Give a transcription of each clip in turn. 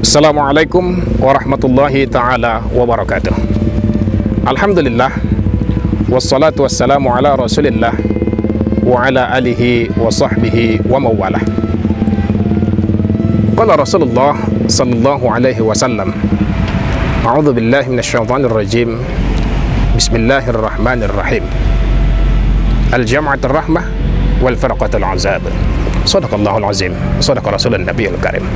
Assalamualaikum warahmatullahi ta'ala wabarakatuh. Alhamdulillah, wassalatu wassalamu ala rasulillah wa ala alihi wa sahbihi wa mawalah. Qala Rasulullah sallallahu alaihi wasallam, a'udzu billahi minasyaitonir rajim, bismillahirrahmanirrahim, al-jam'atur rahmah wal firqatul azab. Shadaqallahul azim, shadaqa rasulun nabiyul karim.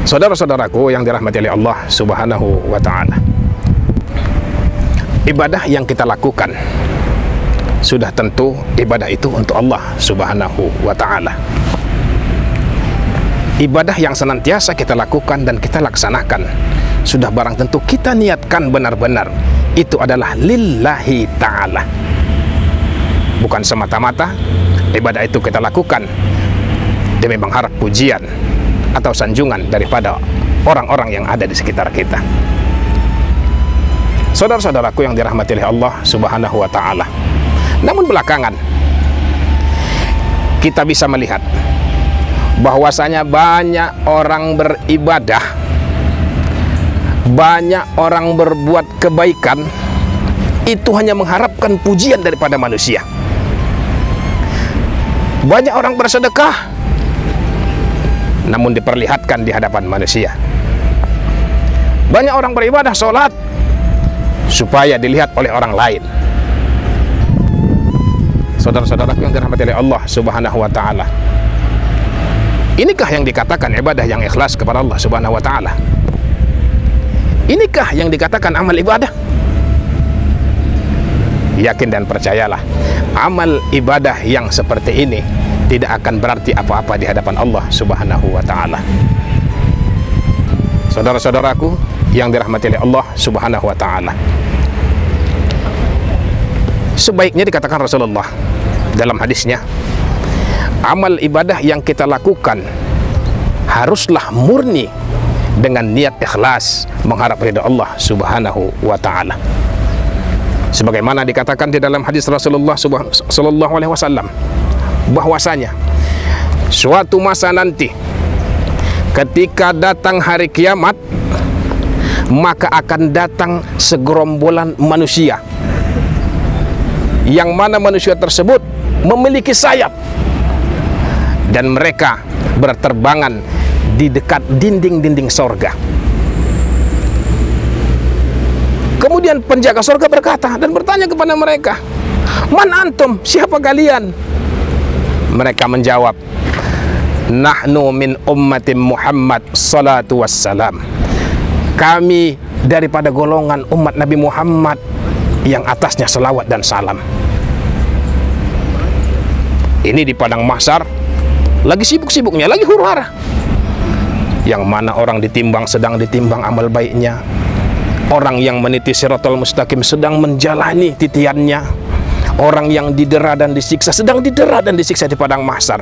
Saudara-saudaraku yang dirahmati oleh Allah Subhanahu wa ta'ala, ibadah yang kita lakukan sudah tentu ibadah itu untuk Allah Subhanahu wa ta'ala. Ibadah yang senantiasa kita lakukan dan kita laksanakan sudah barang tentu kita niatkan benar-benar itu adalah lillahi ta'ala. Bukan semata-mata ibadah itu kita lakukan demi mengharap pujian atau sanjungan daripada orang-orang yang ada di sekitar kita. Saudara-saudaraku yang dirahmati oleh Allah Subhanahu wa ta'ala, namun belakangan kita bisa melihat bahwasanya banyak orang beribadah, banyak orang berbuat kebaikan itu hanya mengharapkan pujian daripada manusia. Banyak orang bersedekah namun diperlihatkan di hadapan manusia. Banyak orang beribadah sholat supaya dilihat oleh orang lain. Saudara-saudaraku yang dirahmati oleh Allah Subhanahu wa ta'ala, inikah yang dikatakan ibadah yang ikhlas kepada Allah Subhanahu wa ta'ala? Inikah yang dikatakan amal ibadah? Yakin dan percayalah, amal ibadah yang seperti ini tidak akan berarti apa-apa di hadapan Allah Subhanahu wa ta'ala. Saudara-saudaraku yang dirahmati oleh Allah Subhanahu wa ta'ala, sebaiknya dikatakan Rasulullah dalam hadisnya, amal ibadah yang kita lakukan haruslah murni dengan niat ikhlas mengharap ridha Allah Subhanahu wa ta'ala. Sebagaimana dikatakan di dalam hadis Rasulullah sallallahu alaihi wasallam bahwasanya suatu masa nanti ketika datang hari kiamat, maka akan datang segerombolan manusia yang mana manusia tersebut memiliki sayap dan mereka berterbangan di dekat dinding-dinding sorga. Kemudian penjaga sorga berkata dan bertanya kepada mereka, "Man antum? Siapa kalian?" Mereka menjawab, "Nahnu min ummati Muhammad salatu wassalam." Kami daripada golongan umat Nabi Muhammad yang atasnya selawat dan salam. Ini di padang mahsyar, lagi sibuk-sibuknya, lagi huru-hara, yang mana orang ditimbang sedang ditimbang amal baiknya, orang yang meniti siratal mustaqim sedang menjalani titiannya, orang yang didera dan disiksa sedang didera dan disiksa di padang mahsyar.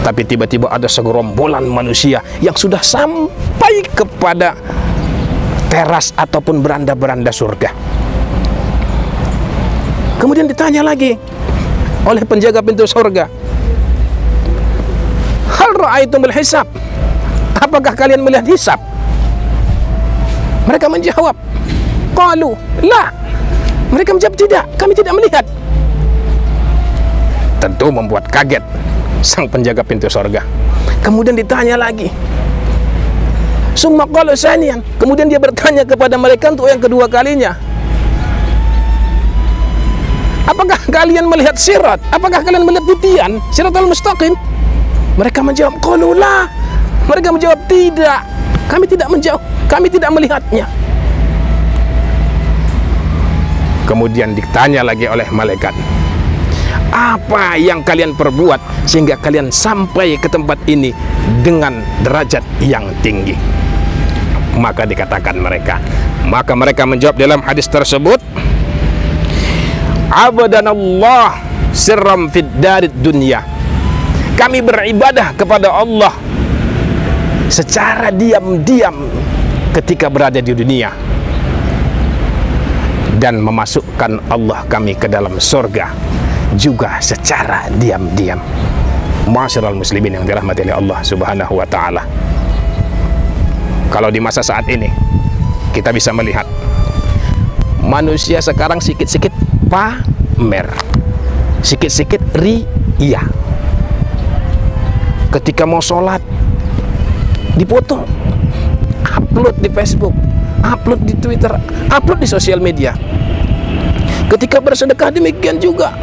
Tapi tiba-tiba ada segerombolan manusia yang sudah sampai kepada teras ataupun beranda-beranda surga. Kemudian ditanya lagi oleh penjaga pintu surga, "Hal ra'aitumul hisab? Apakah kalian melihat hisab?" Mereka menjawab, "Qalu la." Mereka menjawab, "Tidak, kami tidak melihat." Tentu membuat kaget sang penjaga pintu surga. Kemudian ditanya lagi, "Summa qala saniyan." Kemudian dia bertanya kepada mereka untuk yang kedua kalinya, "Apakah kalian melihat sirat? Apakah kalian melihat titian siratal mustaqim?" Mereka menjawab, "Qalu la." Mereka menjawab, "Tidak, kami tidak menjawab, kami tidak melihatnya." Kemudian ditanya lagi oleh malaikat, "Apa yang kalian perbuat sehingga kalian sampai ke tempat ini dengan derajat yang tinggi?" Maka dikatakan mereka, maka mereka menjawab dalam hadis tersebut, "Abadanallah sirram fid darid dunya." Kami beribadah kepada Allah secara diam-diam ketika berada di dunia, dan memasukkan Allah kami ke dalam surga juga secara diam-diam. Ma'asyiral muslimin yang dirahmati oleh Allah Subhanahu wa ta'ala, Kalau di masa saat ini kita bisa melihat manusia sekarang sikit-sikit pamer, sikit-sikit ria. Ketika mau sholat dipoto, upload di Facebook, upload di Twitter, upload di sosial media. Ketika bersedekah demikian juga.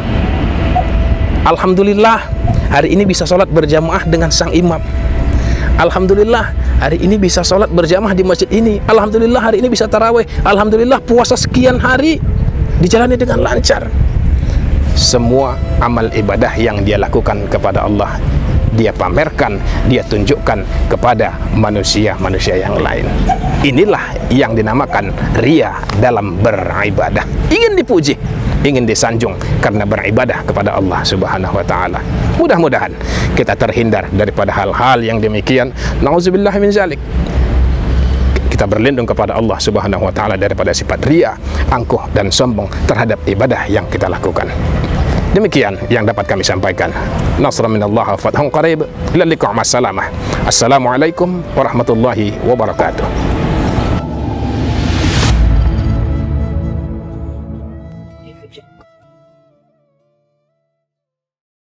Alhamdulillah hari ini bisa sholat berjamaah dengan sang imam. Alhamdulillah hari ini bisa sholat berjamaah di masjid ini. Alhamdulillah hari ini bisa tarawih. Alhamdulillah puasa sekian hari dijalani dengan lancar. Semua amal ibadah yang dia lakukan kepada Allah, dia pamerkan, dia tunjukkan kepada manusia-manusia yang lain. Inilah yang dinamakan ria dalam beribadah. Ingin dipuji, ingin disanjung karena beribadah kepada Allah Subhanahu wa taala. Mudah-mudahan kita terhindar daripada hal-hal yang demikian. Nauzubillah min zalik. Kita berlindung kepada Allah Subhanahu wa taala daripada sifat ria, angkuh dan sombong terhadap ibadah yang kita lakukan. Demikian yang dapat kami sampaikan. Nasrun minallah wa fathun qarib. Ila liqa' ma'as salamah. Assalamualaikum warahmatullahi wabarakatuh.